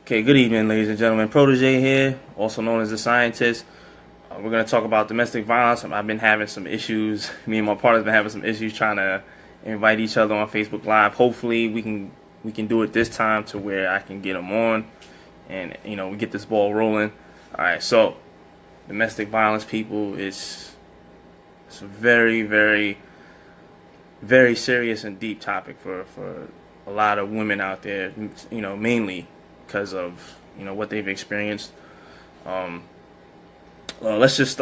Okay, good evening, ladies and gentlemen. Protege here, also known as the scientist. We're going to talk about domestic violence. I've been having some issues. Me and my partner's been having some issues trying to invite each other on Facebook Live. Hopefully, we can do it this time to where I can get them on, and we get this ball rolling. All right, so domestic violence, people, it's a very, very, very serious and deep topic for a lot of women out there. Mainly because of what they've experienced. Um, let's just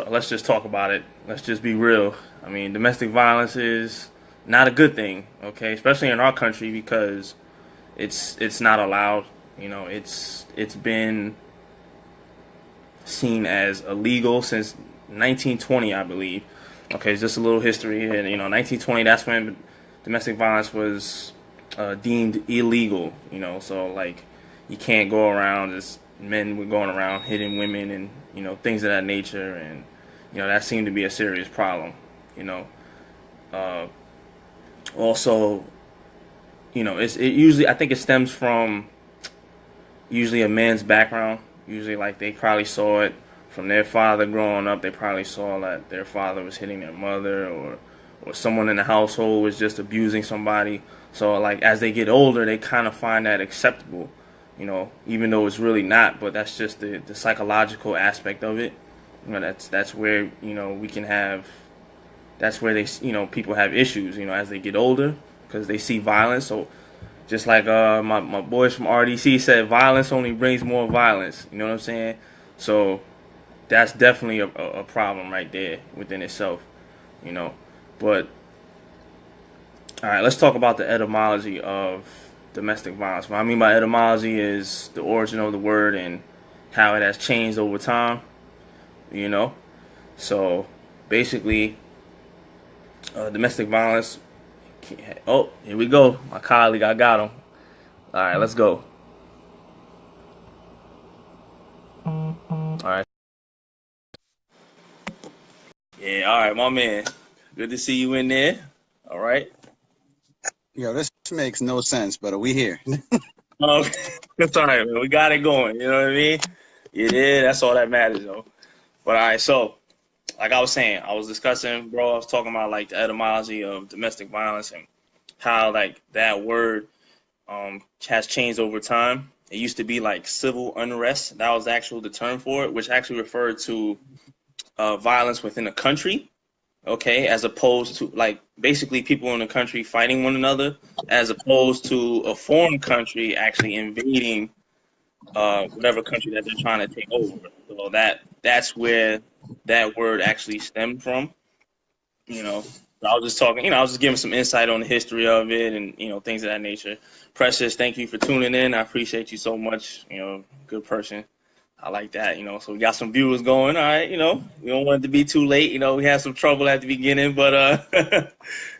talk about it. Let's just be real. I mean, domestic violence is not a good thing, okay? Especially in our country because it's not allowed. It's been seen as illegal since 1920, I believe. Okay, just a little history here. 1920. That's when domestic violence was deemed illegal. So like you can't go around as men were going around hitting women and things of that nature, and that seemed to be a serious problem. You know, uh, Also, it usually, I think it stems from usually a man's background. Usually, like they probably saw it from their father growing up. They probably saw that their father was hitting their mother, or someone in the household was just abusing somebody. So like as they get older, they kind of find that acceptable, even though it's really not. But that's just the psychological aspect of it. That's where we can have. That's where people have issues, as they get older because they see violence. So just like my boys from RDC said, violence only brings more violence. You know what I'm saying? So that's definitely a problem right there within itself. You know, but all right, let's talk about the etymology of domestic violence. What I mean by etymology is the origin of the word and how it has changed over time. You know, so basically, domestic violence. Oh, here we go. My colleague, I got him. All right, let's go. All right. Yeah, all right, my man. Good to see you in there. All right. Yo, this makes no sense, but are we here? Um, that's all right, man. We got it going. You know what I mean? Yeah, that's all that matters, though. But all right, so like I was saying, I was discussing, bro. I was talking about like the etymology of domestic violence and how like that word has changed over time. It used to be like civil unrest. That was actual the term for it, which actually referred to violence within a country. Okay, as opposed to like basically people in the country fighting one another, as opposed to a foreign country actually invading whatever country that they're trying to take over. So that's where that word actually stemmed from. You know, I was just talking. I was just giving some insight on the history of it and things of that nature. Precious, thank you for tuning in. I appreciate you so much. Good person. I like that. So we got some viewers going. All right. We don't want it to be too late. We had some trouble at the beginning, but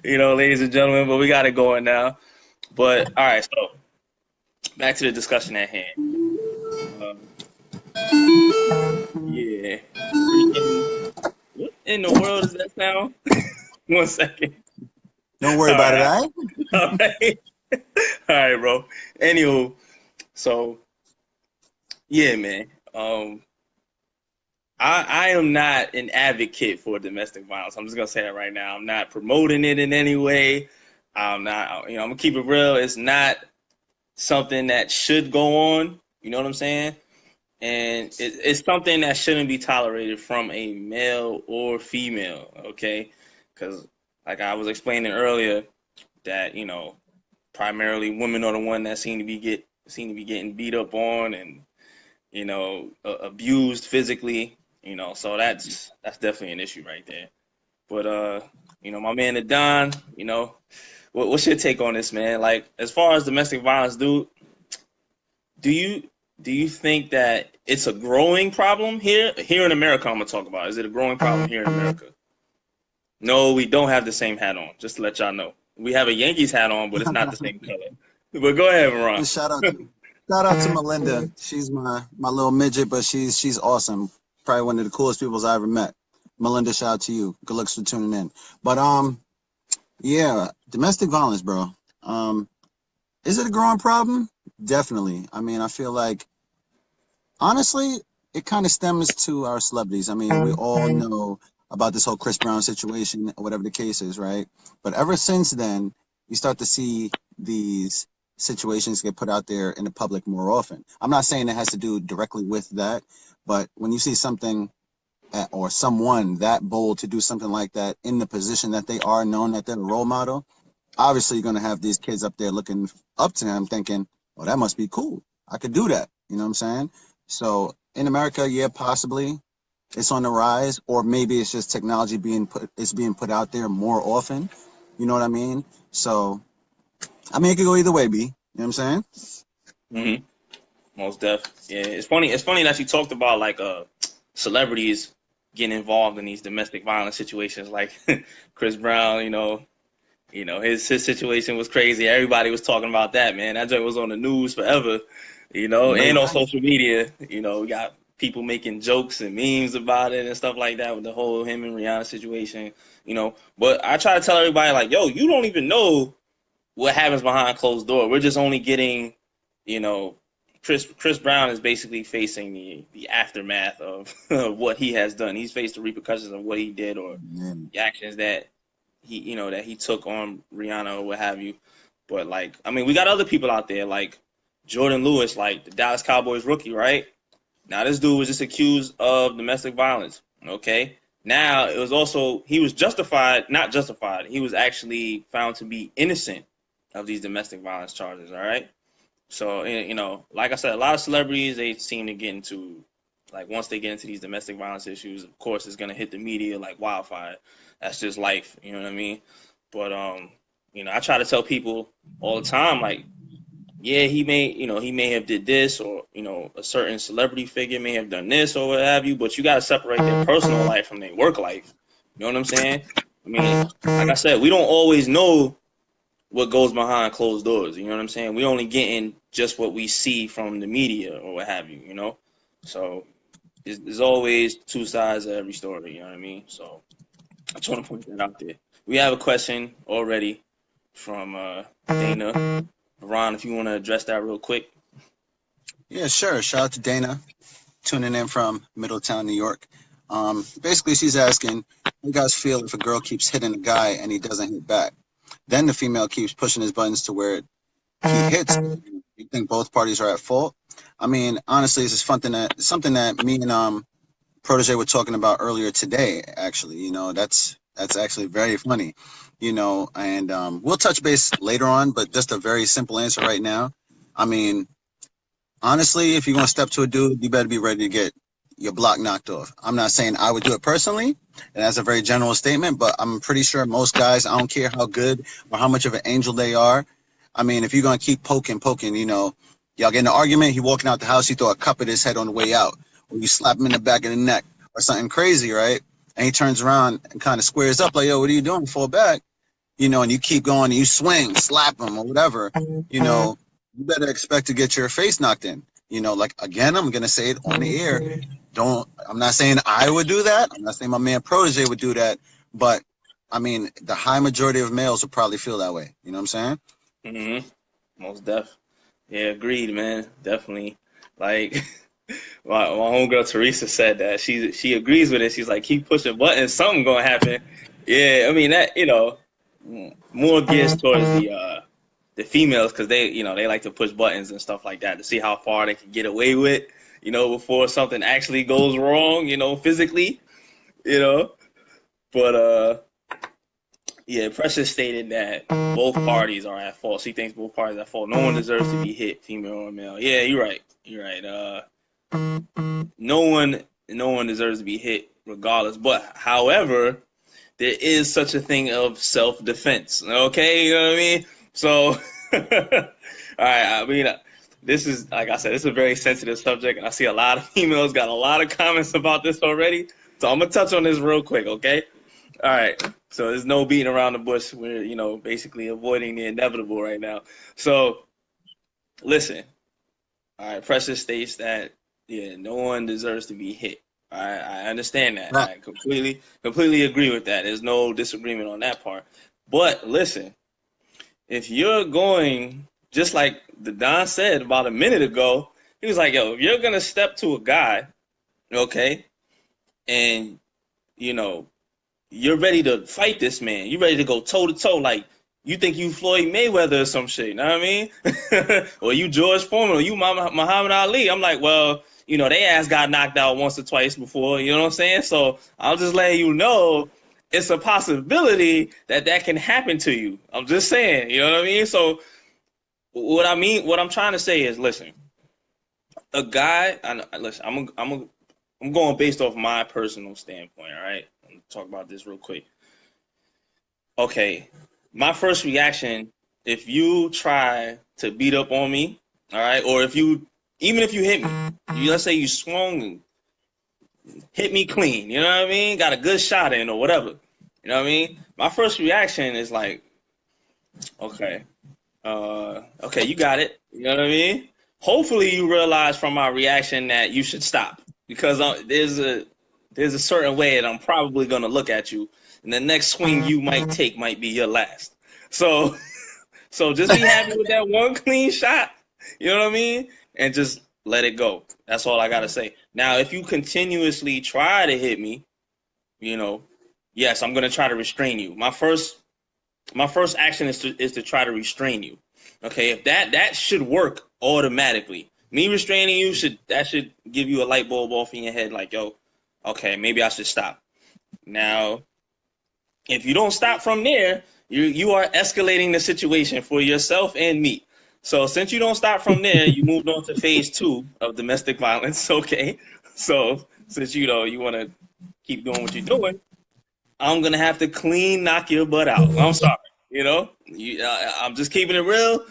ladies and gentlemen, but we got it going now. But all right. So back to the discussion at hand. Uh, yeah. Freaking. What in the world is that sound? One second. Don't worry All about it, right. all right? All right. All right, bro. Anywho, so yeah, man. Um, I am not an advocate for domestic violence. I'm just gonna say that right now. I'm not promoting it in any way. I'm not. I'm gonna keep it real. It's not something that should go on. You know what I'm saying? And it's something that shouldn't be tolerated from a male or female. Okay, because like I was explaining earlier, that primarily women are the one that seem to be getting beat up on and abused physically. So that's definitely an issue right there. But my man the Don, what's your take on this, man? Like as far as domestic violence, do you do you think that it's a growing problem here in America? I'm gonna talk about. Is it a growing problem here in America? No, we don't have the same hat on. Just to let y'all know, we have a Yankees hat on, but it's not the same color. But go ahead, Ron. And shout out to Melinda. She's my little midget, but she's awesome. Probably one of the coolest people I ever met. Melinda, shout out to you. Good looks for tuning in. But yeah, domestic violence, bro. Um, is it a growing problem? Definitely. I mean, I feel like Honestly, it kind of stems to our celebrities. I mean, we all know about this whole Chris Brown situation, or whatever the case is, right? But ever since then, you start to see these situations get put out there in the public more often. I'm not saying it has to do directly with that, but when you see something or someone that bold to do something like that in the position that they are, known that they're a role model, obviously you're going to have these kids up there looking up to him thinking, well, that must be cool. I could do that. You know what I'm saying? So in America, yeah, possibly it's on the rise, or maybe it's just technology being put out there more often. You know what I mean? So, I mean, it could go either way, B. You know what I'm saying? Mm-hmm. Most def. Yeah, it's funny. It's funny that you talked about like celebrities getting involved in these domestic violence situations, like Chris Brown. His situation was crazy. Everybody was talking about that, man. That joint was on the news forever, and on Right. social media. We got people making jokes and memes about it and stuff like that with the whole him and Rihanna situation. But I try to tell everybody like, yo, you don't even know what happens behind closed door. We're just only getting, you know, Chris Brown is basically facing the aftermath of what he has done. He's faced the repercussions of what he did or Yeah. the actions that he took on Rihanna or what have you. But like, I mean, we got other people out there like Jordan Lewis, like the Dallas Cowboys rookie, right? Now this dude was just accused of domestic violence. Okay. Now it was also he was not justified. He was actually found to be innocent of these domestic violence charges. All right. So like I said, a lot of celebrities they seem to get into like once they get into these domestic violence issues, of course it's gonna hit the media like wildfire. That's just life, you know what I mean? But I try to tell people all the time, like, yeah, he may have did this, or a certain celebrity figure may have done this or what have you, but you gotta separate their personal life from their work life. You know what I'm saying? I mean, like I said, we don't always know what goes behind closed doors. You know what I'm saying? We only getting just what we see from the media or what have you. So there's always two sides of every story. You know what I mean? So I just want to point that out there. We have a question already from Dana. Ron, if you want to address that real quick. Yeah, sure. Shout out to Dana, tuning in from Middletown, New York. Basically, she's asking, how you guys feel if a girl keeps hitting a guy and he doesn't hit back? Then the female keeps pushing his buttons to where he hits. You think both parties are at fault? I mean, honestly, this is something that me and Protege were talking about earlier today. Actually, that's actually very funny. And we'll touch base later on, but just a very simple answer right now. I mean, honestly, if you're gonna step to a dude, you better be ready to get your block knocked off. I'm not saying I would do it personally, and that's a very general statement, but I'm pretty sure most guys, I don't care how good or how much of an angel they are. I mean, if you're gonna keep poking, y'all get in an argument, he walking out the house, you throw a cup at his head on the way out, or you slap him in the back of the neck, or something crazy, right? And he turns around and kind of squares up like, yo, what are you doing? Fall back, and you keep going and you swing, slap him or whatever, you better expect to get your face knocked in. Like again, I'm gonna say it on the air. I'm not saying I would do that. I'm not saying my man Protege would do that, but I mean the high majority of males would probably feel that way. You know what I'm saying? Most def. Yeah, agreed, man. Definitely. Like my homegirl Teresa said that she agrees with it. She's like, keep pushing buttons, something gonna happen. Yeah, I mean that more gears towards the females because they like to push buttons and stuff like that to see how far they can get away with, before something actually goes wrong, physically, you know. But yeah, Precious stated that both parties are at fault. She thinks both parties are at fault. No one deserves to be hit, female or male. Yeah, you're right. You're right. No one deserves to be hit regardless. But however, there is such a thing of self-defense. Okay, you know what I mean? So, all right. I mean, this is like I said, this is a very sensitive subject, and I see a lot of females got a lot of comments about this already. So I'm gonna touch on this real quick, okay? All right. So there's no beating around the bush. We're basically avoiding the inevitable right now. So listen. All right. Precious states that no one deserves to be hit. I understand that. Right. I completely agree with that. There's no disagreement on that part. But listen, if you're going just like the Don said about a minute ago, He was like, yo, if you're gonna step to a guy, okay, and you know, you're ready to fight this man. You're ready to go toe to toe. Like, you think you Floyd Mayweather or some shit. You know what I mean? Or you George Foreman or you Muhammad Ali. I'm like, well, they ass got knocked out once or twice before. You know what I'm saying? So I'm just letting you know it's a possibility that that can happen to you. I'm just saying. You know what I mean? So what I'm trying to say is, listen, a guy. Listen, I'm going based off my personal standpoint. All right, I'm gonna talk about this real quick. Okay, my first reaction, if you try to beat up on me, all right, or even if you hit me, let's say you swung and hit me clean, you know what I mean? Got a good shot in or whatever, you know what I mean? My first reaction is like, okay, okay, you got it, you know what I mean? Hopefully, you realize from my reaction that you should stop because there's a certain way that I'm probably gonna look at you, and the next swing you might take might be your last. So, so just be happy with that one clean shot. You know what I mean? And just let it go. That's all I gotta say. Now, if you continuously try to hit me, you know, yes, I'm gonna try to restrain you. My first action is to try to restrain you. Okay, if that should work automatically. Me restraining you should give you a light bulb off in your head, like, yo, okay, maybe I should stop. Now, if you don't stop from there, you are escalating the situation for yourself and me. So since you don't stop from there, you moved on to phase 2 of domestic violence. Okay, so since you want to keep doing what you're doing, I'm gonna have to clean knock your butt out. I'm sorry. I'm just keeping it real.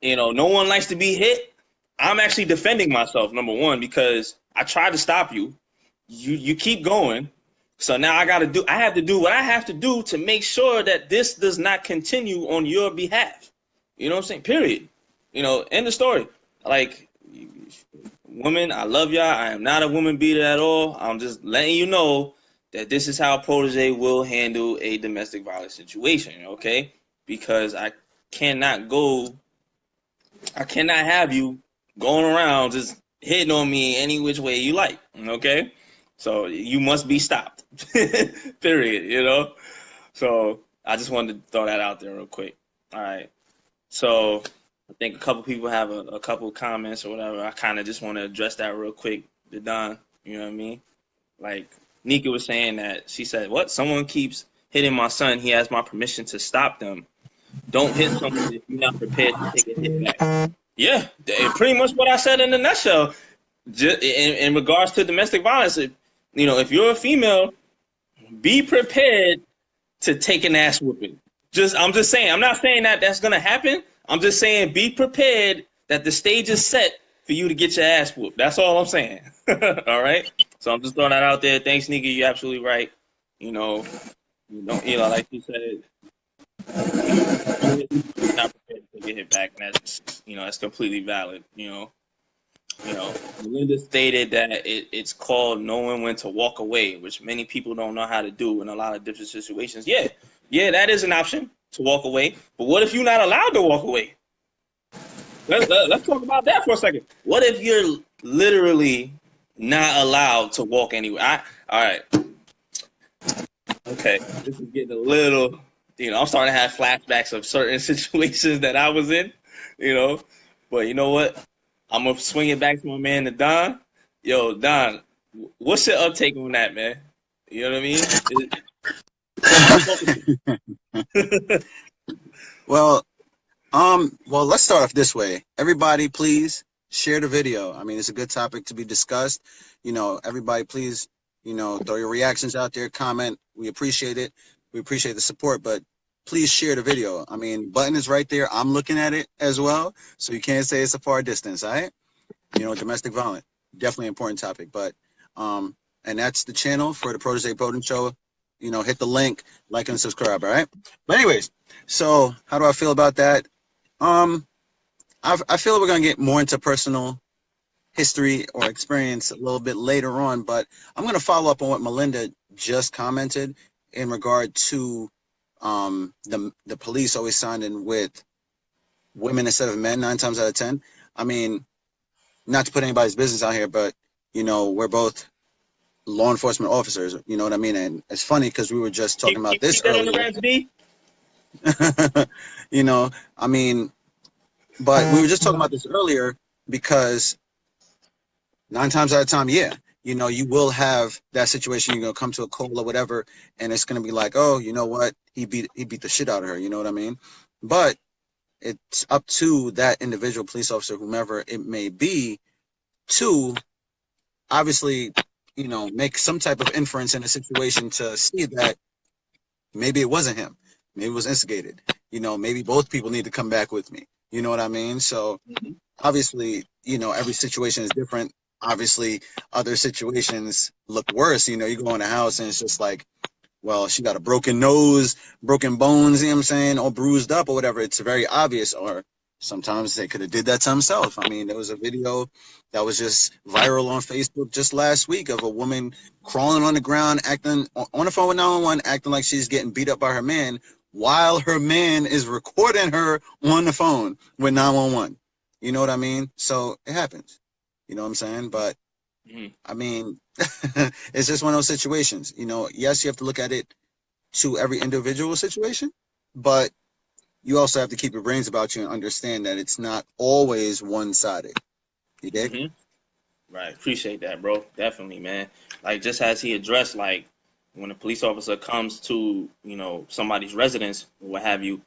No one likes to be hit. I'm actually defending myself, number one, because I tried to stop you. You keep going. So now I have to do what I have to do to make sure that this does not continue on your behalf. You know what I'm saying? Period. End of story. Like, women, I love y'all. I am not a woman beater at all. I'm just letting you know that this is how Protege will handle a domestic violence situation, okay? Because cannot I cannot have you going around just hitting on me any which way you like, okay? So you must be stopped, period. So I just wanted to throw that out there real quick. All right. So I think a couple people have a couple comments or whatever. I kind of just want to address that real quick to Don. You know what I mean? Like, Nika was saying that she said, what? Someone keeps hitting my son. He has my permission to stop them. Don't hit someone if you're not prepared to take a hit back. Yeah, pretty much what I said in a nutshell. Just in regards to domestic violence, if you're a female, be prepared to take an ass whooping. I'm just saying. I'm not saying that that's gonna happen. I'm just saying be prepared that the stage is set for you to get your ass whooped. That's all I'm saying. All right. So I'm just throwing that out there. Thanks, Nika. You're absolutely right. Like you said, you're not prepared to get hit back, and that's completely valid. Melinda stated that it's called knowing when to walk away, which many people don't know how to do in a lot of different situations. Yeah, that is an option to walk away. But what if you're not allowed to walk away? Let's talk about that for a second. What if you're literally not allowed to walk anywhere? All right. Okay, this is getting a little. I'm starting to have flashbacks of certain situations that I was in. But you know what? I'm gonna swing it back to my man, Don. Yo, Don, what's your uptake on that, man? You know what I mean? Well, let's start off this way. Everybody, please share the video. I mean, it's a good topic to be discussed. Everybody, please, throw your reactions out there, comment. We appreciate it. We appreciate the support, but please share the video. I mean, button is right there. I'm looking at it as well, so you can't say it's a far distance, all right? Domestic violence, definitely an important topic, but and that's the channel for the Protege Voting Show. Hit the link, like and subscribe, all right? But anyways, so how do I feel about that? I feel we're gonna get more into personal history or experience a little bit later on, but I'm gonna follow up on what Melinda just commented in regard to the police always siding with women instead of men 9 times out of 10. I mean, not to put anybody's business out here, but we're both law enforcement officers. You know what I mean? And it's funny because we were just talking about this Keep that on the earlier. rants, B. I mean, but we were just talking about this earlier because 9 times out of time, yeah, you will have that situation. You're gonna come to a call or whatever, and it's gonna be like, oh, you know what? He beat the shit out of her. You know what I mean? But it's up to that individual police officer, whomever it may be, to obviously, make some type of inference in a situation to see that maybe it wasn't him, maybe it was instigated. Maybe both people need to come back with me. You know what I mean? So obviously, every situation is different. Obviously, other situations look worse. You go in a house and it's just like, well, she got a broken nose, broken bones, you know what I'm saying, all bruised up or whatever. It's very obvious. Or sometimes they could have did that to himself. I mean, there was a video that was just viral on Facebook just last week of a woman crawling on the ground, acting on the phone with 911, acting like she's getting beat up by her man while her man is recording her on the phone with 911. You know what I mean? So it happens. You know what I'm saying? But I mean, it's just one of those situations. Yes, you have to look at it to every individual situation, but you also have to keep your brains about you and understand that it's not always one-sided. You dig? Right. Appreciate that, bro. Definitely, man. Like, just as he addressed, like, when a police officer comes to, somebody's residence or what have you,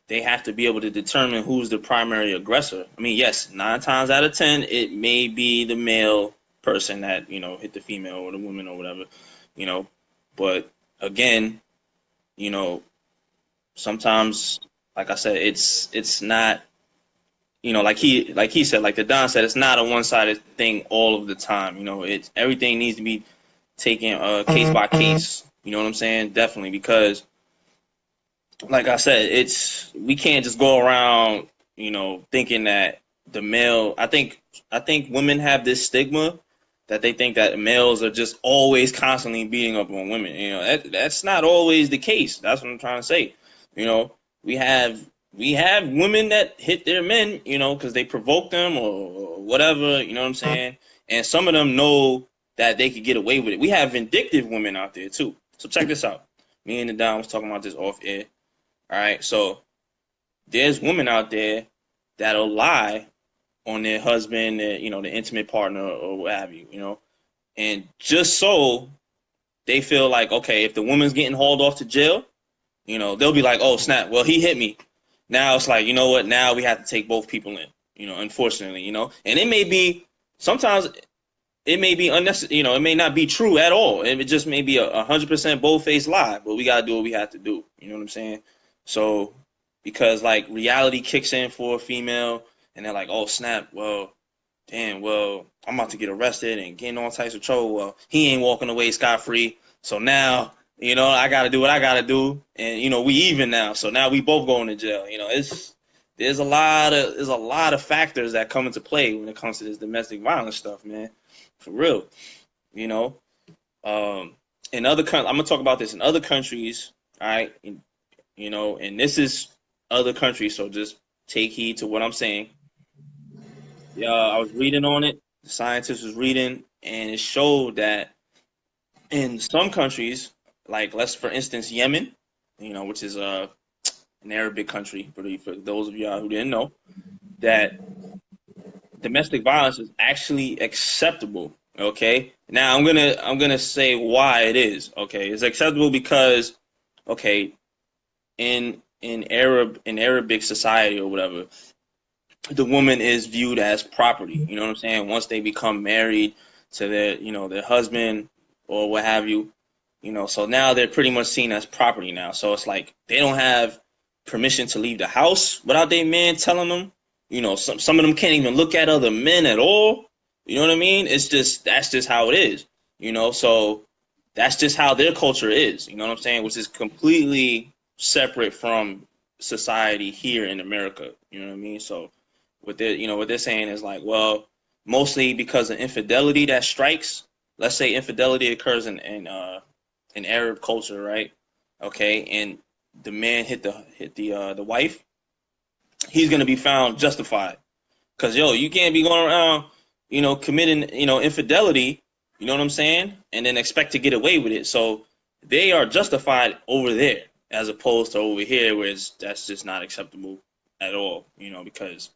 they have to be able to determine who's the primary aggressor. I mean, yes, 9 times out of 10, it may be the male person that, hit the female or the woman or whatever, but again, sometimes, like I said, it's not, like he said, like the Don said, it's not a one-sided thing all of the time. It's everything needs to be taken case by case. You know what I'm saying? Definitely, because like I said, we can't just go around, thinking that the male. I think women have this stigma that they think that males are just always constantly beating up on women. That's not always the case. That's what I'm trying to say. We have women that hit their men, because they provoke them or whatever. You know what I'm saying? And some of them know that they could get away with it. We have vindictive women out there too. So check this out. Me and the Don was talking about this off air. All right, so there's women out there that'll lie on their husband, their intimate partner or what have you, and just so they feel like, okay, if the woman's getting hauled off to jail, they'll be like, oh snap, well he hit me. Now it's like, you know what? Now we have to take both people in, unfortunately, and it may be sometimes it may be unnecessary, it may not be true at all. It just may be 100% bold-faced lie, but we gotta do what we have to do. You know what I'm saying? So, because like reality kicks in for a female, and they're like, "Oh snap! Well, damn. Well, I'm about to get arrested and get in all types of trouble. Well, he ain't walking away scot free. So now, I got to do what I got to do, and we even now. So now we both going to jail. There's a lot of factors that come into play when it comes to this domestic violence stuff, man. For real, you know. In other countries, I'm gonna talk about this in other countries. All right, and this is other countries, so just take heed to what I'm saying. Yeah, I was reading on it. The scientist was reading, and it showed that in some countries, like let's for instance Yemen, which is an Arabic country for those of y'all who didn't know, that domestic violence is actually acceptable. Okay, now I'm gonna say why it is. Okay, it's acceptable because okay, in Arabic society or whatever, the woman is viewed as property. You know what I'm saying? Once they become married to their husband or what have you, so now they're pretty much seen as property now. So it's like they don't have permission to leave the house without their man telling them. Some of them can't even look at other men at all. You know what I mean? That's just how it is. So that's just how their culture is. You know what I'm saying? Which is completely separate from society here in America. You know what I mean? So what they're saying is like, well, mostly because of infidelity that strikes. Let's say infidelity occurs in Arab culture, right? Okay, and the man hit the wife. He's gonna be found justified. Cause yo, you can't be going around, committing, infidelity, you know what I'm saying, and then expect to get away with it. So they are justified over there as opposed to over here, where that's just not acceptable at all, because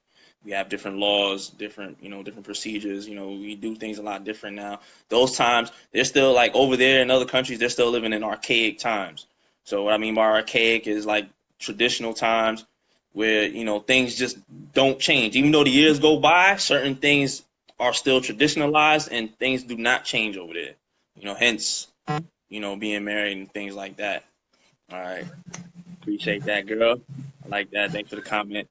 we have different laws, different procedures. We do things a lot different now. Those times, they're still like over there in other countries, they're still living in archaic times. So what I mean by archaic is like traditional times where things just don't change. Even though the years go by, certain things are still traditionalized and things do not change over there. Hence, being married and things like that. All right. Appreciate that, girl. I like that. Thanks for the comment.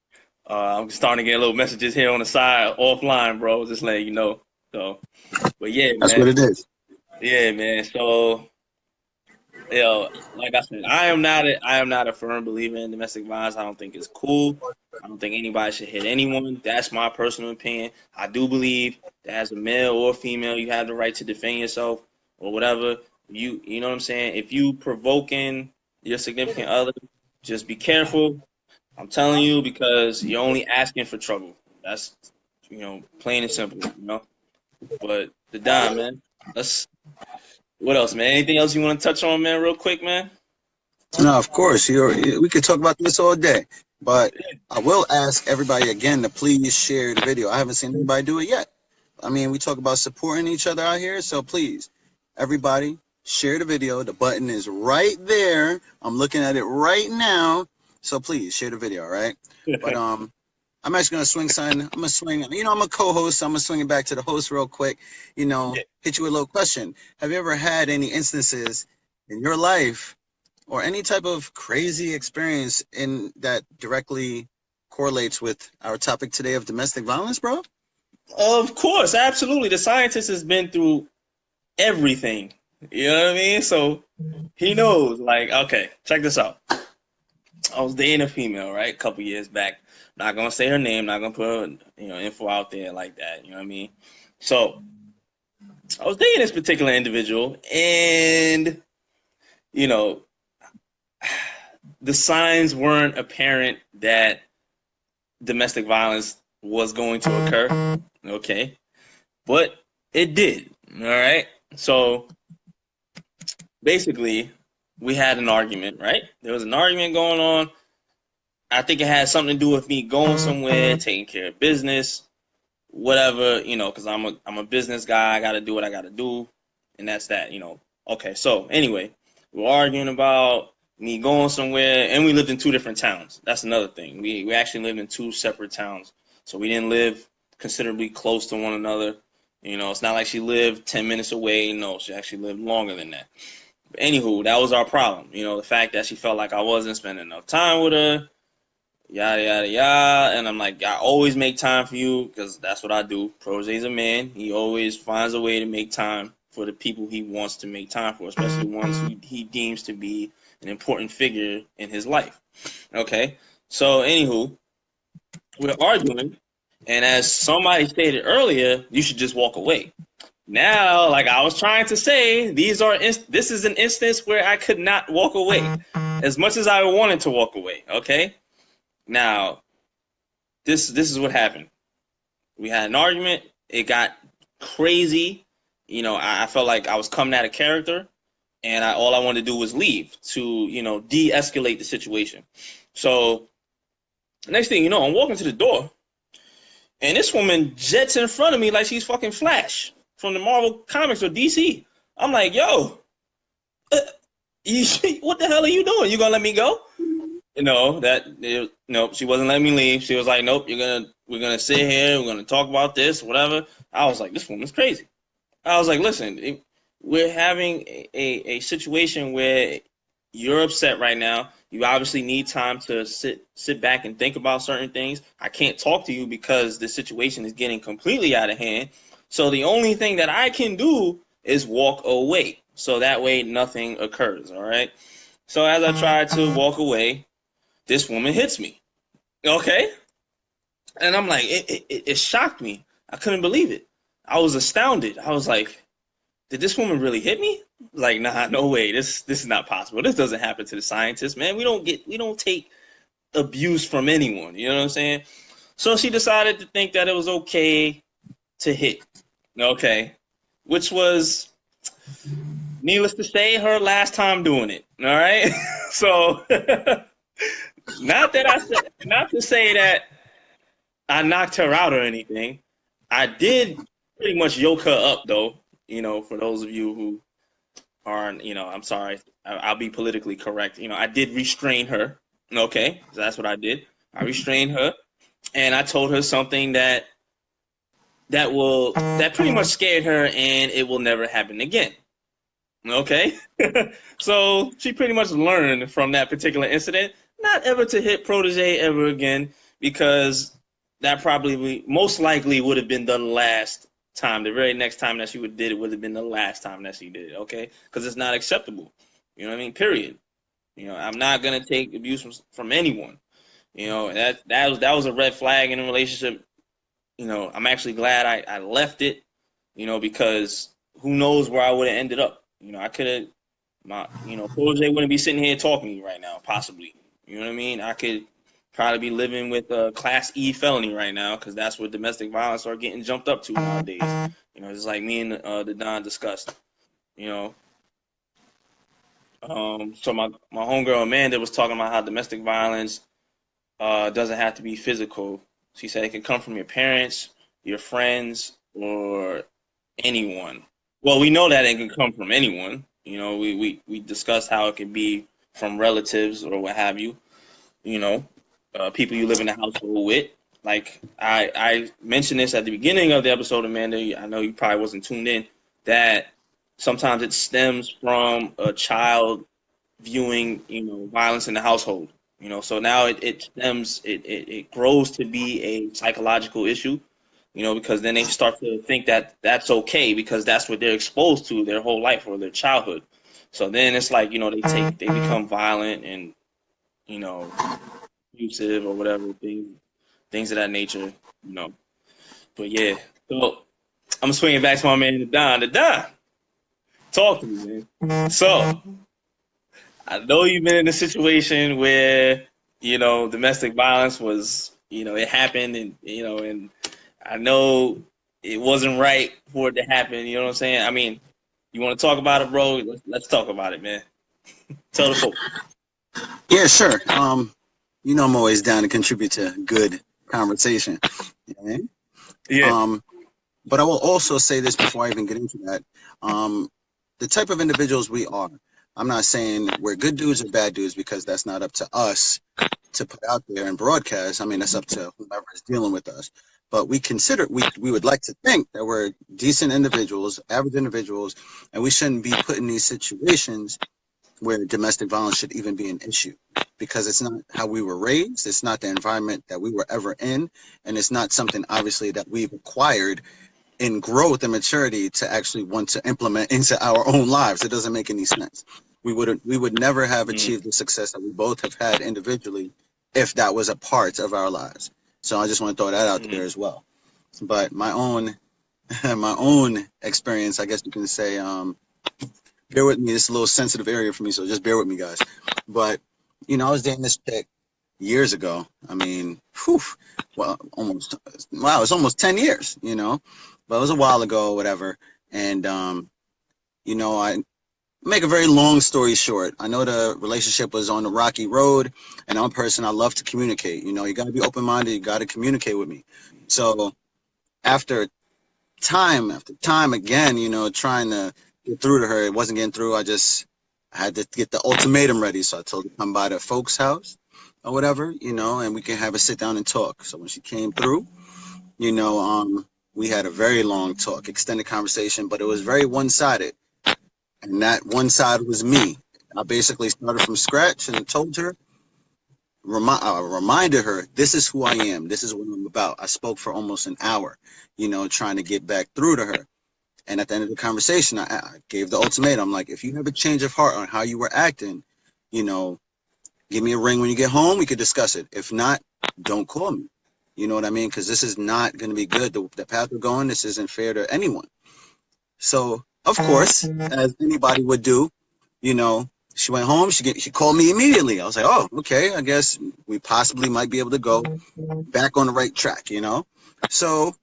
I'm starting to get little messages here on the side offline, bro. Just letting you know. So, but yeah, That's what man. it is. Yeah, man. So, like I said, I am not a firm believer in domestic violence. I don't think it's cool. I don't think anybody should hit anyone. That's my personal opinion. I do believe that as a male or female, you have the right to defend yourself or whatever. You know what I'm saying? If you provoking your significant other, just be careful. I'm telling you because you're only asking for trouble. That's plain and simple. But the dime, man. Let's What else, man? Anything else you want to touch on, man, real quick, man? No, of course. We could talk about this all day, but I will ask everybody again to please share the video. I haven't seen anybody do it yet. I mean, we talk about supporting each other out here, so please, everybody, share the video. The button is right there. I'm looking at it right now, so please share the video, all right? But I'm actually gonna swing something. I'm gonna swing. I'm a co-host. So I'm gonna swing it back to the host real quick. Hit you with a little question. Have you ever had any instances in your life or any type of crazy experience in that directly correlates with our topic today of domestic violence, bro? Of course, absolutely. The scientist has been through everything. You know what I mean? So he knows. Like, okay, check this out. I was dating a female, right, a couple years back. Not gonna say her name. Not gonna put info out there like that. You know what I mean? So I was dating this particular individual, and the signs weren't apparent that domestic violence was going to occur. Okay. But it did. All right. So basically, we had an argument, right? There was an argument going on. I think it had something to do with me going somewhere, taking care of business, whatever, because I'm a business guy. I got to do what I got to do. And that's that. Okay. So anyway, we're arguing about me going somewhere, and we lived in two different towns. That's another thing. We actually lived in two separate towns. So we didn't live considerably close to one another. It's not like she lived 10 minutes away. No, she actually lived longer than that. But anywho, that was our problem. The fact that she felt like I wasn't spending enough time with her, yada, yada, yada. And I'm like, I always make time for you because that's what I do. Protege's a man. He always finds a way to make time for the people he wants to make time for, especially ones who he deems to be an important figure in his life. Okay? So, anywho, we're arguing. And as somebody stated earlier, you should just walk away. Now, like I was trying to say, this is an instance where I could not walk away as much as I wanted to walk away. Okay. Now, this is what happened. We had an argument. It got crazy. I felt like I was coming out of character, and all I wanted to do was leave to de-escalate the situation. So, next thing you know, I'm walking to the door. And this woman jets in front of me like she's fucking Flash from the Marvel Comics or DC. I'm like, yo, what the hell are you doing? You gonna let me go? Nope, she wasn't letting me leave. She was like, nope, we're gonna sit here, we're gonna talk about this, whatever. I was like, this woman's crazy. I was like, listen, we're having a situation where you're upset right now. You obviously need time to sit back and think about certain things. I can't talk to you because the situation is getting completely out of hand. So the only thing that I can do is walk away. So that way nothing occurs, all right? So as I tried to walk away, this woman hits me, okay? And I'm like, it shocked me. I couldn't believe it. I was astounded. I was like, did this woman really hit me? Like, nah, no way. This is not possible. This doesn't happen to the scientists, man. We don't take abuse from anyone. You know what I'm saying? So she decided to think that it was okay to hit. Okay. Which was, needless to say, her last time doing it. All right. So, not to say that I knocked her out or anything. I did pretty much yoke her up, though. For those of you who aren't, I'm sorry, I'll be politically correct. I did restrain her. Okay, so that's what I did. I restrained her, and I told her something that pretty much scared her, and it will never happen again. Okay, so she pretty much learned from that particular incident not ever to hit Protege ever again, because that probably most likely would have been the last time. The very next time that she did it would have been the last time that she did it. Okay, because it's not acceptable. You know what I mean? Period. I'm not gonna take abuse from anyone. That was a red flag in a relationship. I'm actually glad I left it. Because who knows where I would have ended up. I could have Protege wouldn't be sitting here talking to me right now, possibly. You know what I mean? I could probably be living with a Class E felony right now, because that's what domestic violence are getting jumped up to nowadays. Just like me and the Don discussed. You know, so my homegirl Amanda was talking about how domestic violence doesn't have to be physical. She said it can come from your parents, your friends, or anyone. Well, we know that it can come from anyone. We discussed how it can be from relatives or what have you. You know, People you live in the household with. Like I mentioned this at the beginning of the episode, Amanda. I know you probably wasn't tuned in. That sometimes it stems from a child viewing, violence in the household. So now it grows to be a psychological issue. Because then they start to think that that's okay because that's what they're exposed to their whole life or their childhood. So then it's like, they become violent and, you know, abusive or whatever, things of that nature, you know. But yeah, so I'm swinging back to my man, the Don. The Don, talk to me, man. So I know you've been in a situation where, domestic violence was, it happened and I know it wasn't right for it to happen. You know what I'm saying? I mean, you want to talk about it, bro? Let's talk about it, man. Tell the folks. Yeah, sure. I'm always down to contribute to good conversation. You know what I mean? Yeah. But I will also say this before I even get into that. The type of individuals we are, I'm not saying we're good dudes or bad dudes because that's not up to us to put out there and broadcast. I mean, that's up to whomever is dealing with us. But we would like to think that we're decent individuals, average individuals, and we shouldn't be put in these situations where domestic violence should even be an issue because it's not how we were raised. It's not the environment that we were ever in. And it's not something obviously that we've acquired in growth and maturity to actually want to implement into our own lives. It doesn't make any sense. We would never have achieved the success that we both have had individually if that was a part of our lives. So I just want to throw that out there as well. But my own my own experience, I guess you can say, bear with me. It's a little sensitive area for me, so just bear with me, guys. But I was dating this chick years ago. I mean, well, it's almost 10 years, but it was a while ago, whatever. And, I make a very long story short. I know the relationship was on the rocky road, and I'm a person I love to communicate. You got to be open minded. You got to communicate with me. So after after time again, trying to get through to her, it wasn't getting through. I had to get the ultimatum ready. So I told her to come by the folks' house or whatever, and we can have a sit down and talk. So when she came through, we had a very long talk, extended conversation, but it was very one-sided. And that one side was me. I basically started from scratch and told her, reminded her, this is who I am. This is what I'm about. I spoke for almost an hour, trying to get back through to her. And at the end of the conversation, I gave the ultimatum. I'm like, if you have a change of heart on how you were acting, give me a ring when you get home. We could discuss it. If not, don't call me. You know what I mean? Because this is not going to be good. The path we're going, this isn't fair to anyone. So, of course, as anybody would do, She went home. She called me immediately. I was like, oh, okay. I guess we possibly might be able to go back on the right track, you know? So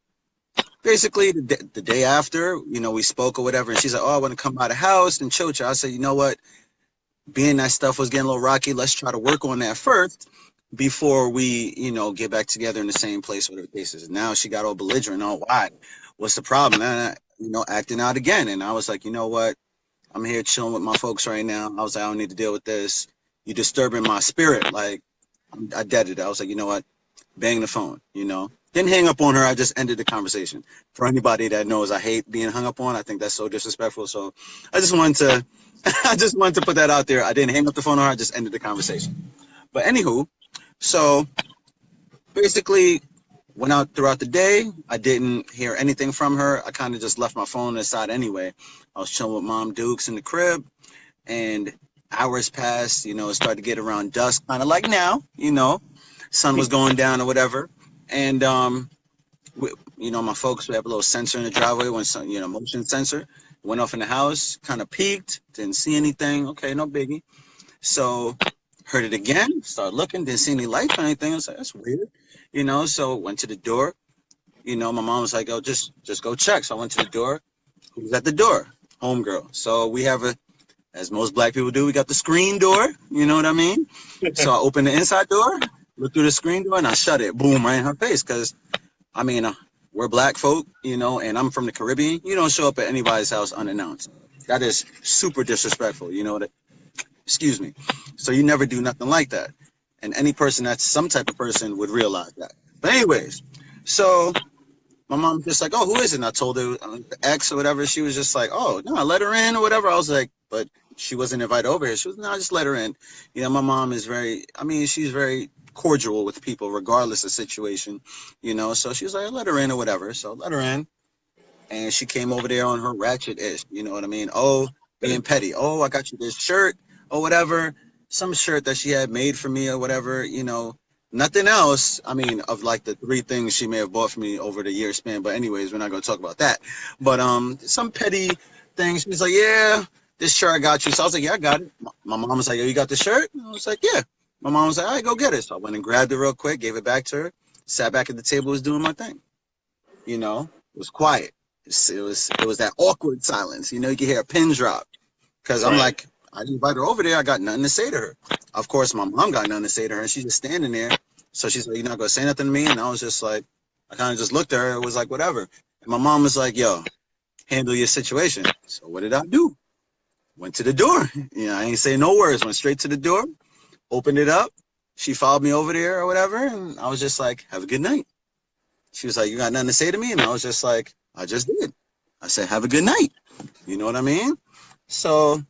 basically, the day after, you know, we spoke or whatever, and she's like, oh, I want to come by the house and chill with you. I said, you know what? Being that stuff was getting a little rocky, let's try to work on that first before we, you know, get back together in the same place, whatever the case is. Now she got all belligerent. Oh, why? What's the problem? And, you know, acting out again. And I was like, you know what? I'm here chilling with my folks right now. I was like, I don't need to deal with this. You disturbing my spirit. Like, I deaded it. I was like, you know what? Bang the phone, you know? Didn't hang up on her. I just ended the conversation. For anybody that knows, I hate being hung up on. I think that's so disrespectful. So I just wanted to, I just wanted to put that out there. I didn't hang up the phone on her. I just ended the conversation. But anywho, so basically went out throughout the day. I didn't hear anything from her. I kind of just left my phone aside anyway. I was chilling with Mom Dukes in the crib, and hours passed. You know, it started to get around dusk, kind of like now. You know, sun was going down or whatever, and you know, my folks, we have a little sensor in the driveway, when some, you know, motion sensor. Went off in the house, kind of peeked, didn't see anything. Okay, no biggie. So heard it again, started looking, didn't see any lights or anything. I was like, that's weird, you know. So went to the door. You know, my mom was like, oh, just go check. So I went to the door. Who's at the door? Homegirl. So we have as most black people do, we got the screen door. You know what I mean? So I opened the inside door, looked through the screen door, and I shut it. Boom, right in her face. Because, I mean, we're black folk, you know, and I'm from the Caribbean. You don't show up at anybody's house unannounced. That is super disrespectful. You know what? Excuse me. So you never do nothing like that. And any person that's some type of person would realize that. But anyways, so my mom just like, oh, who is it? And I told her the ex or whatever. She was just like, oh, no, let her in or whatever. I was like, but she wasn't invited over here. She was, no, just let her in. You know, my mom is very, I mean, she's very cordial with people regardless of situation, you know. So she was like, let her in or whatever. So let her in. And she came over there on her ratchet-ish, you know what I mean? Oh, being petty. Oh, I got you this shirt or whatever. Some shirt that she had made for me or whatever, you know. Nothing else, I mean, of like the three things she may have bought for me over the year span. But anyways, we're not going to talk about that. But some petty things. She was like, yeah, this shirt I got you. So I was like, yeah, I got it. My mom was like, oh, you got the shirt? And I was like, yeah. My mom was like, all right, go get it. So I went and grabbed it real quick, gave it back to her, sat back at the table, was doing my thing. You know, it was quiet. It was that awkward silence. You know, you could hear a pin drop. Because I'm like, I invited her over there. I got nothing to say to her. Of course, my mom got nothing to say to her, and she's just standing there. So she's like, you're not going to say nothing to me? And I was just like, I kind of just looked at her. It was like, whatever. And my mom was like, yo, handle your situation. So what did I do? Went to the door. You know, I ain't say no words. Went straight to the door, opened it up. She followed me over there or whatever. And I was just like, have a good night. She was like, you got nothing to say to me? And I was just like, I just did. I said, have a good night. You know what I mean? So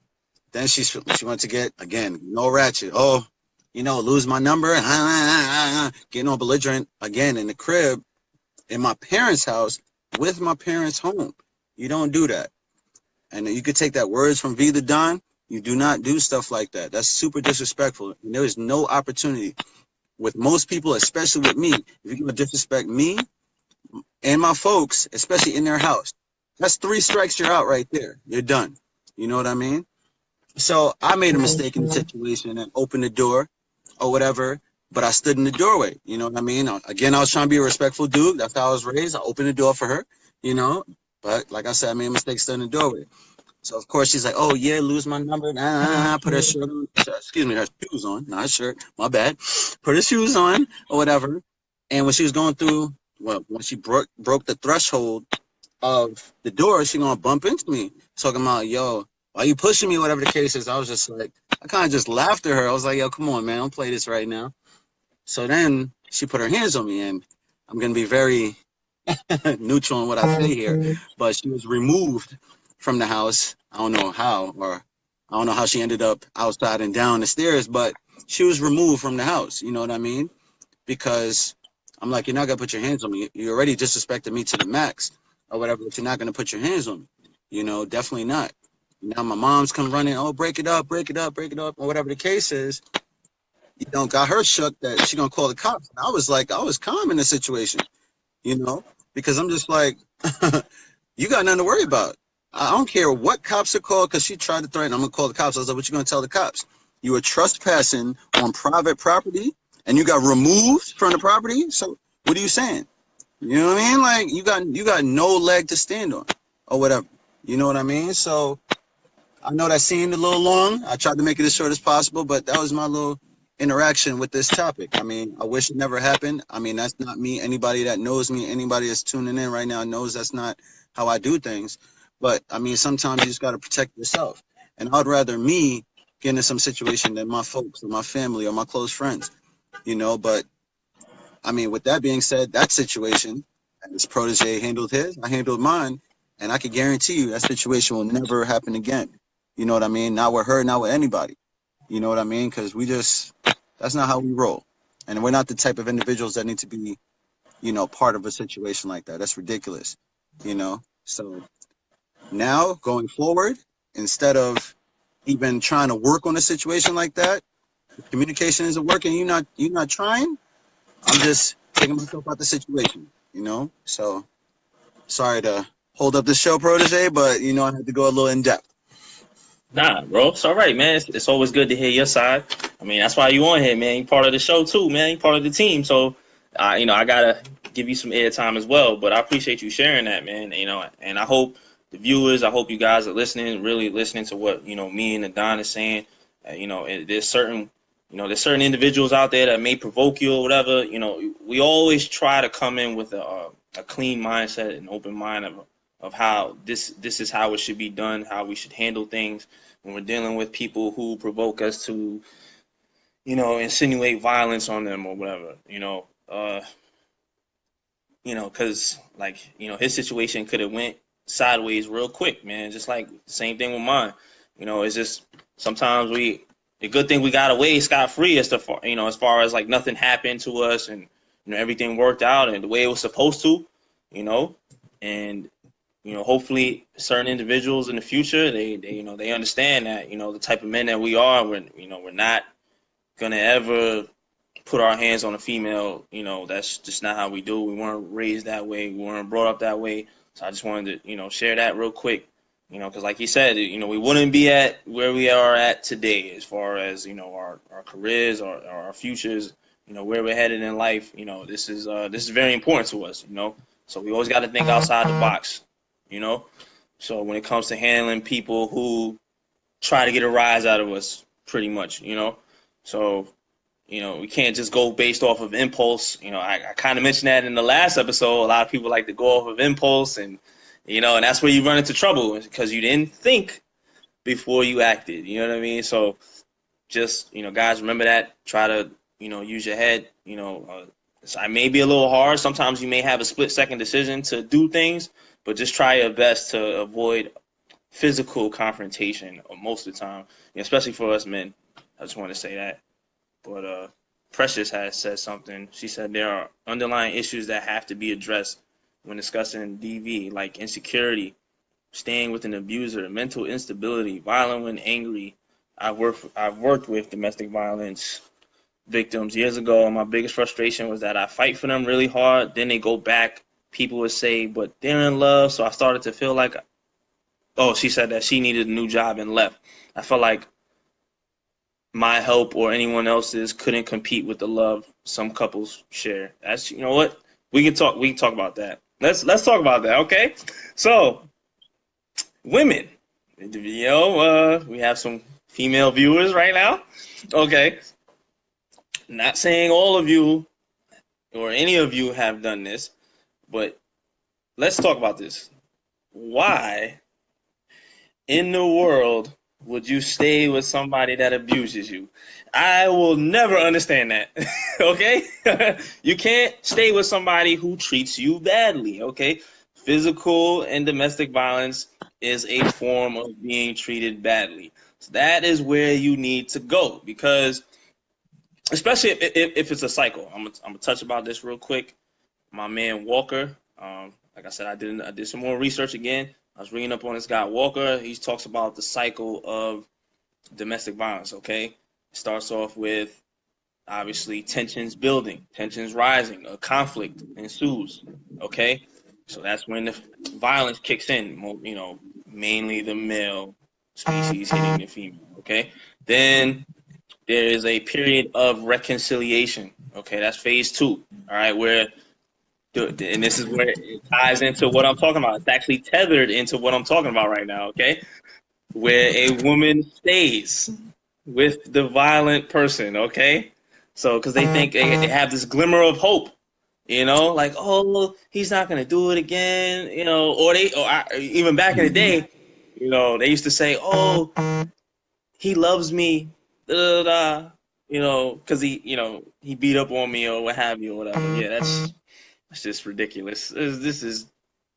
then she went to get, again, no ratchet. Oh, you know, lose my number. Getting all belligerent again in the crib in my parents' house with my parents' home. You don't do that. And you could take that words from V the Don. You do not do stuff like that. That's super disrespectful. And there is no opportunity with most people, especially with me. If you're going to disrespect me and my folks, especially in their house, that's 3 strikes, you're out right there. You're done. You know what I mean? So I made a mistake in the situation and opened the door or whatever, but I stood in the doorway. You know what I mean? Again, I was trying to be a respectful dude. That's how I was raised. I opened the door for her, you know. But like I said, I made a mistake standing in the doorway. So of course she's like, "Oh yeah, lose my number." Put her shirt on. Excuse me, her shoes on, not her shirt. My bad. Put her shoes on or whatever. And when she was going through, well, when she broke the threshold of the door, she gonna bump into me, talking about, "Yo, why you pushing me?" Whatever the case is. I was just like, I kind of just laughed at her. I was like, "Yo, come on, man, don't play this right now." So then she put her hands on me, and I'm gonna be very neutral in what I say here, but she was removed from the house. I don't know how, or I don't know how she ended up outside and down the stairs, but she was removed from the house. You know what I mean? Because I'm like, you're not gonna put your hands on me. You already disrespected me to the max, or whatever. But you're not gonna put your hands on me. You know, definitely not. Now my mom's come running. Oh, break it up, break it up, break it up, or whatever the case is. You know, got her shook that she gonna call the cops. I was like, I was calm in the situation. You know, because I'm just like, you got nothing to worry about. I don't care what cops are called because she tried to threaten. I'm gonna call the cops. I was like, "What you gonna tell the cops? You were trespassing on private property and you got removed from the property. So what are you saying? You know what I mean? Like you got no leg to stand on, or whatever. You know what I mean? So I know that seemed a little long. I tried to make it as short as possible, but that was my little interaction with this topic. I mean, I wish it never happened. I mean, that's not me. Anybody that knows me, anybody that's tuning in right now knows that's not how I do things. But I mean, sometimes you just got to protect yourself. And I'd rather me get in some situation than my folks or my family or my close friends, you know. But I mean, with that being said, that situation, as Protege handled his, I handled mine, and I can guarantee you that situation will never happen again. You know what I mean? Not with her, not with anybody. You know what I mean? Because that's not how we roll. And we're not the type of individuals that need to be, part of a situation like that. That's ridiculous, you know? So now going forward, instead of even trying to work on a situation like that, if communication isn't working, you're not trying, I'm just taking myself out the situation, you know? So sorry to hold up the show, Protege, but I had to go a little in depth. Nah, bro, it's all right, man. It's always good to hear your side. I mean, that's why you on here, man. You part of the show too, man. You part of the team, so I gotta give you some airtime as well. But I appreciate you sharing that, man. And I hope the viewers, I hope you guys are listening, really listening to what me and Adon is saying. There's certain individuals out there that may provoke you or whatever. We always try to come in with a clean mindset, an open mind of how this is how it should be done, how we should handle things when we're dealing with people who provoke us to, insinuate violence on them or whatever. Because his situation could have went sideways real quick, man. Just like the same thing with mine. It's just sometimes the good thing we got away scot free as far as like nothing happened to us and everything worked out and the way it was supposed to, you know, and hopefully certain individuals in the future they understand that the type of men that we are, we're not gonna ever put our hands on a female. That's just not how we do. We weren't raised that way. We weren't brought up that way. So I just wanted to share that real quick. Because like he said, we wouldn't be at where we are at today as far as our careers or our futures. Where we're headed in life. This is very important to us. So we always got to think outside the box. You know, so when it comes to handling people who try to get a rise out of us, pretty much. So we can't just go based off of impulse. I kind of mentioned that in the last episode. A lot of people like to go off of impulse, and that's where you run into trouble because you didn't think before you acted. You know what I mean? So just guys, remember that. Try to use your head. It may be a little hard. Sometimes you may have a split-second decision to do things, but just try your best to avoid physical confrontation most of the time, especially for us men. I just want to say that. But Precious has said something. She said there are underlying issues that have to be addressed when discussing DV, like insecurity, staying with an abuser, mental instability, violent when angry. I've worked with domestic violence victims years ago, and my biggest frustration was that I fight for them really hard. Then they go back. People would say, but they're in love. So I started to feel like, oh, she said that she needed a new job and left. I felt like my help or anyone else's couldn't compete with the love some couples share. That's what we can talk about that. Let's talk about that, okay? So women, we have some female viewers right now. Okay, not saying all of you or any of you have done this, but let's talk about this. Why in the world would you stay with somebody that abuses you? I will never understand that. Okay? You can't stay with somebody who treats you badly. Okay? Physical and domestic violence is a form of being treated badly. So that is where you need to go because, especially if it's a cycle. I'm gonna touch about this real quick. My man Walker. Like I said, I did some more research again. I was reading up on this guy Walker. He talks about the cycle of domestic violence. Okay, it starts off with obviously tensions building, tensions rising, a conflict ensues. Okay, so that's when the violence kicks in. mainly the male species hitting the female. Okay, then there is a period of reconciliation. Okay, that's phase 2. All right, where and this is where it ties into what I'm talking about. It's actually tethered into what I'm talking about right now. Okay, where a woman stays with the violent person. Okay, so because they think they have this glimmer of hope. Like, oh, he's not gonna do it again. Even back in the day, they used to say, oh, he loves me, da, da, da, because he beat up on me or what have you or whatever. Yeah, that's just ridiculous. This is,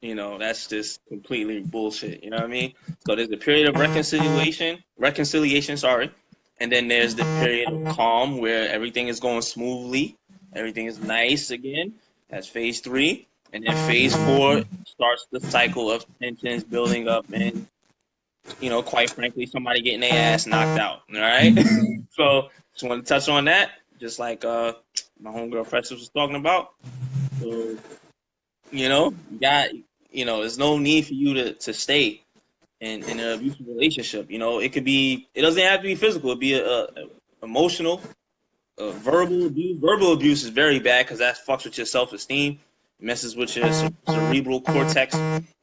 that's just completely bullshit. You know what I mean? So there's the period of reconciliation, sorry, and then there's the period of calm where everything is going smoothly, everything is nice again. That's phase 3, and then phase 4 starts the cycle of tensions building up and quite frankly, somebody getting their ass knocked out. All right. So just want to touch on that, just like my homegirl Precious was talking about. So, you got, there's no need for you to stay in an abusive relationship. It doesn't have to be physical. It'd be a emotional, verbal abuse. Verbal abuse is very bad because that fucks with your self-esteem. It messes with your cerebral cortex.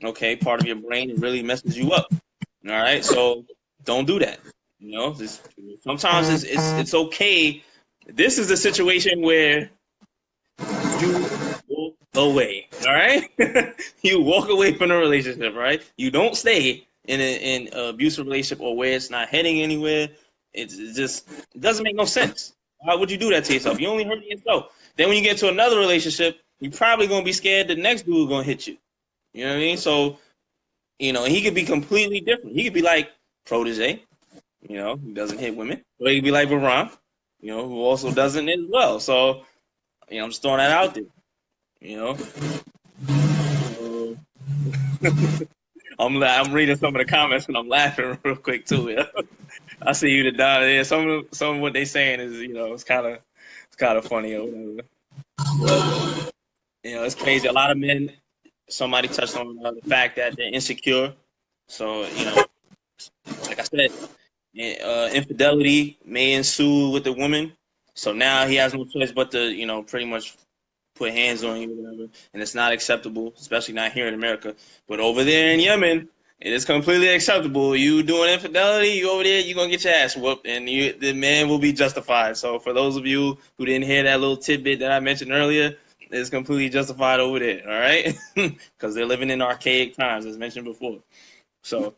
Okay, part of your brain. It really messes you up. All right, so don't do that. Sometimes it's okay. This is a situation where you walk away. All right, you walk away from the relationship. Right, you don't stay in an abusive relationship or where it's not heading anywhere. It doesn't make no sense. Why would you do that to yourself? You only hurt yourself. Then when you get to another relationship, you're probably gonna be scared the next dude is gonna hit you. You know what I mean? So. He could be completely different. He could be like Protege, who doesn't hit women. Or he could be like Baran, who also doesn't as well. So, I'm just throwing that out there, I'm reading some of the comments and I'm laughing real quick too. Yeah. I see you down there. Some of what they saying is, it's kind of funny or whatever. But, it's crazy. A lot of men. Somebody touched on the fact that they're insecure. So, like I said, infidelity may ensue with the woman. So now he has no choice but to, pretty much put hands on you or whatever. And it's not acceptable, especially not here in America. But over there in Yemen, it is completely acceptable. You doing infidelity, you over there, you're going to get your ass whooped. And the man will be justified. So for those of you who didn't hear that little tidbit that I mentioned earlier, it's completely justified over there, all right? Because they're living in archaic times, as mentioned before. So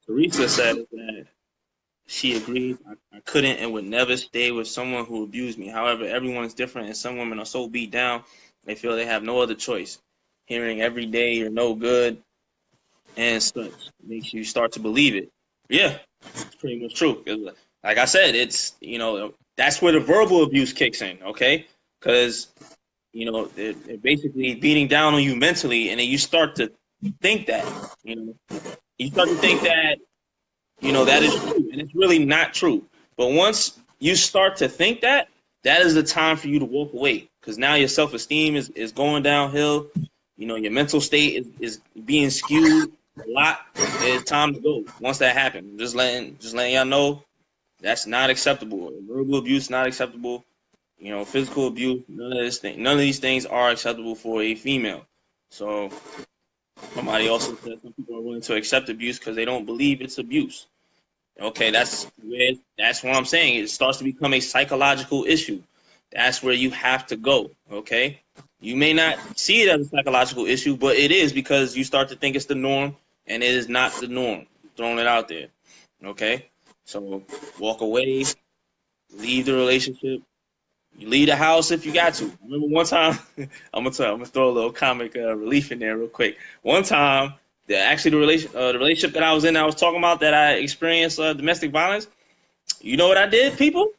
Teresa said that she agreed I couldn't and would never stay with someone who abused me. However, everyone is different, and some women are so beat down, they feel they have no other choice. Hearing every day you're no good and such makes you start to believe it. Yeah, it's pretty much true. Like I said, it's, that's where the verbal abuse kicks in, okay? Because they're basically beating down on you mentally, and then you start to think that, you start to think that, that is true, and it's really not true. But once you start to think that, that is the time for you to walk away, because now your self-esteem is going downhill. Your mental state is being skewed a lot. It's time to go. Once that happens, just letting y'all know that's not acceptable. Verbal abuse not acceptable. Physical abuse, none of these things are acceptable for a female. So somebody also said some people are willing to accept abuse because they don't believe it's abuse. Okay, that's what I'm saying. It starts to become a psychological issue. That's where you have to go. Okay, you may not see it as a psychological issue, but it is, because you start to think it's the norm, and it is not the norm. Throwing it out there. Okay, so walk away, leave the relationship. You leave the house if you got to. I remember one time, I'm gonna throw a little comic relief in there real quick. One time, the relationship that I was in, I was talking about, that I experienced domestic violence. You know what I did, people?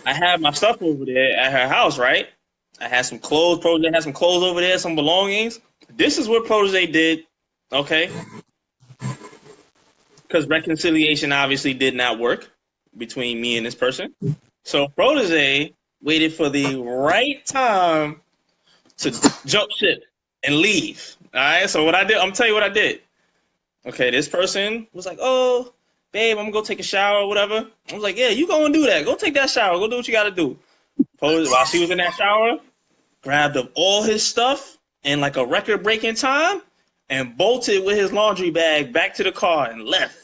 I had my stuff over there at her house, right? I had some clothes. Protege had some clothes over there, some belongings. This is what Protege did, okay? Because reconciliation obviously did not work between me and this person. So Protege waited for the right time to jump ship and leave. All right. So what I did, I'm gonna tell you what I did. Okay, this person was like, "Oh, babe, I'm gonna go take a shower or whatever." I was like, "Yeah, you go and do that. Go take that shower. Go do what you gotta do." While she was in that shower, grabbed up all his stuff in like a record breaking time and bolted with his laundry bag back to the car and left.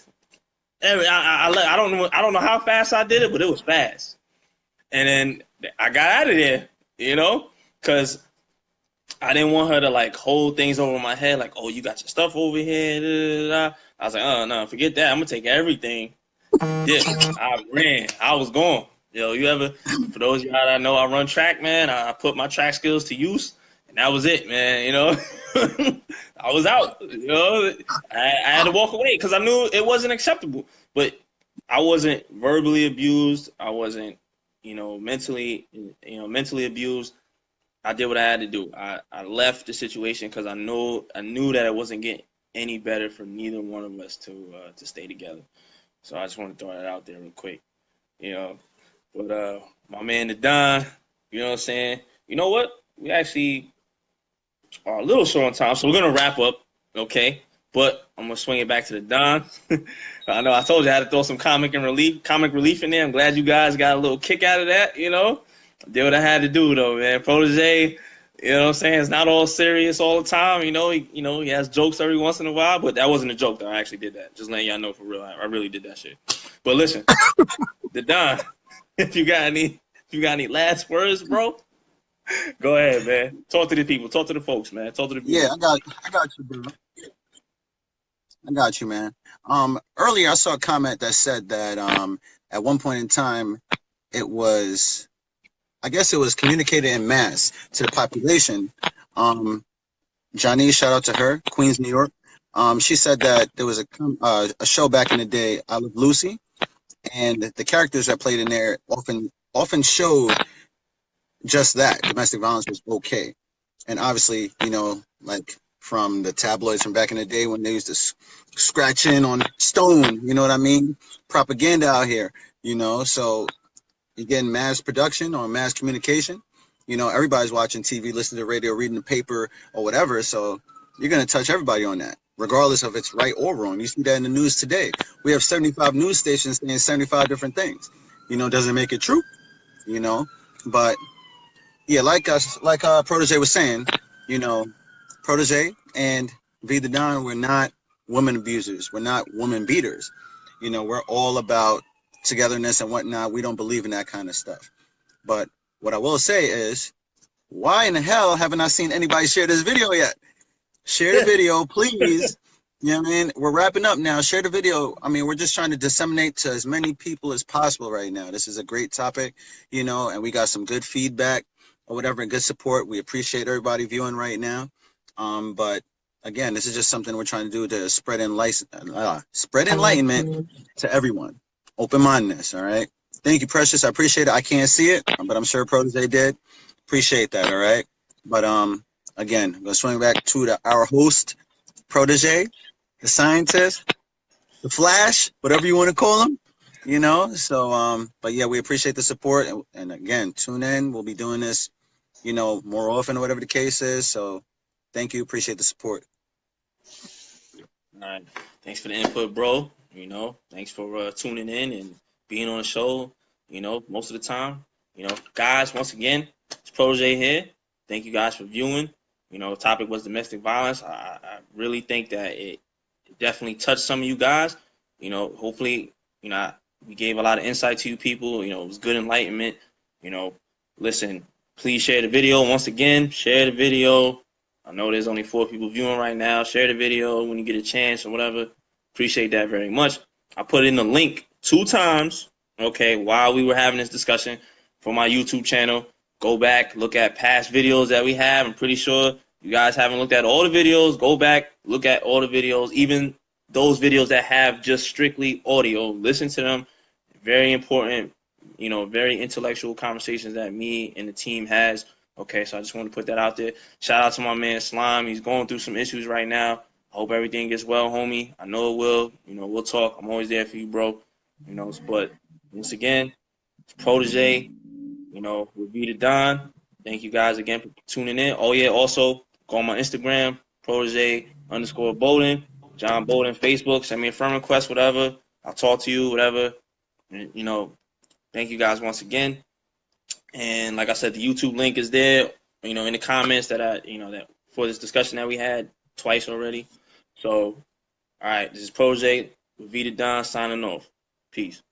I don't know how fast I did it, but it was fast. And then I got out of there, you know, because I didn't want her to like hold things over my head, like, oh, you got your stuff over here. Da, da, da. I was like, oh no, forget that. I'm gonna take everything. Dip. I ran. I was gone. Yo, you ever? For those of y'all that know, I run track, man. I put my track skills to use, and that was it, man. You know, I was out. You know, I had to walk away because I knew it wasn't acceptable. But I wasn't verbally abused. I wasn't, mentally abused. I did what I had to do. I left the situation because I knew that it wasn't getting any better for neither one of us to stay together. So I just want to throw that out there real quick, you know. But my man the Don, you know what I'm saying? You know what? We actually are a little short on time, so we're gonna wrap up, okay? But I'm gonna swing it back to the Don. I know I told you I had to throw some comic relief in there. I'm glad you guys got a little kick out of that, you know. I did what I had to do though, man. Protege, you know what I'm saying? It's not all serious all the time, he has jokes every once in a while, but that wasn't a joke though. I actually did that. Just letting y'all know for real. I really did that shit. But listen, the Don, if you got any last words, bro, go ahead, man. Talk to the people. Talk to the folks, man. Talk to the Yeah, people. I got you, bro. I got you, man. Earlier I saw a comment that said that at one point in time it was, I guess it was communicated in mass to the population. Um, Johnny, shout out to her, Queens, New York. She said that there was a show back in the day, I Love Lucy, and the characters that played in there often showed just that domestic violence was okay. And obviously, like from the tabloids from back in the day when they used to scratch in on stone, you know what I mean? Propaganda out here, so you're getting mass production or mass communication. Everybody's watching TV, listening to radio, reading the paper, or whatever. So you're going to touch everybody on that, regardless of it's right or wrong. You see that in the news today. We have 75 news stations saying 75 different things. Doesn't make it true, you know. But yeah, like Protege was saying, you know, Protege and V the Don, we're not women abusers. We're not woman beaters. We're all about togetherness and whatnot. We don't believe in that kind of stuff. But what I will say is, why in the hell haven't I seen anybody share this video yet? Share the video, please. You know what I mean? We're wrapping up now. Share the video. I mean, we're just trying to disseminate to as many people as possible right now. This is a great topic, and we got some good feedback or whatever, and good support. We appreciate everybody viewing right now. But again, this is just something we're trying to do to spread enlightenment to everyone. Open-mindedness, all right? Thank you, Precious. I appreciate it. I can't see it, but I'm sure Protege did. Appreciate that, all right? But again, I'm going to swing back to our host, Protege, the scientist, the Flash, whatever you want to call him, So, but yeah, we appreciate the support. And again, tune in. We'll be doing this, more often or whatever the case is. So thank you. Appreciate the support. All right. Thanks for the input, bro. Thanks for tuning in and being on the show, most of the time. Guys, once again, it's Protege here. Thank you guys for viewing. The topic was domestic violence. I really think that it definitely touched some of you guys. Hopefully, we gave a lot of insight to you people. It was good enlightenment. Listen, please share the video. Once again, share the video. I know there's only 4 people viewing right now. Share the video when you get a chance or whatever. Appreciate that very much. I put in the link 2 times, okay, while we were having this discussion for my YouTube channel. Go back, look at past videos that we have. I'm pretty sure you guys haven't looked at all the videos. Go back, look at all the videos, even those videos that have just strictly audio. Listen to them. Very important, very intellectual conversations that me and the team has. Okay, so I just want to put that out there. Shout out to my man Slime. He's going through some issues right now. I hope everything gets well, homie. I know it will. We'll talk. I'm always there for you, bro. But once again, it's Protege, with Vita Don. Thank you guys again for tuning in. Oh, yeah, also go on my Instagram, Protege_Bowden. John Bolden, Facebook. Send me a friend request, whatever. I'll talk to you, whatever. And, thank you guys once again. And like I said, the YouTube link is there, in the comments that for this discussion that we had twice already. So, all right, this is Protege with Vita Don signing off. Peace.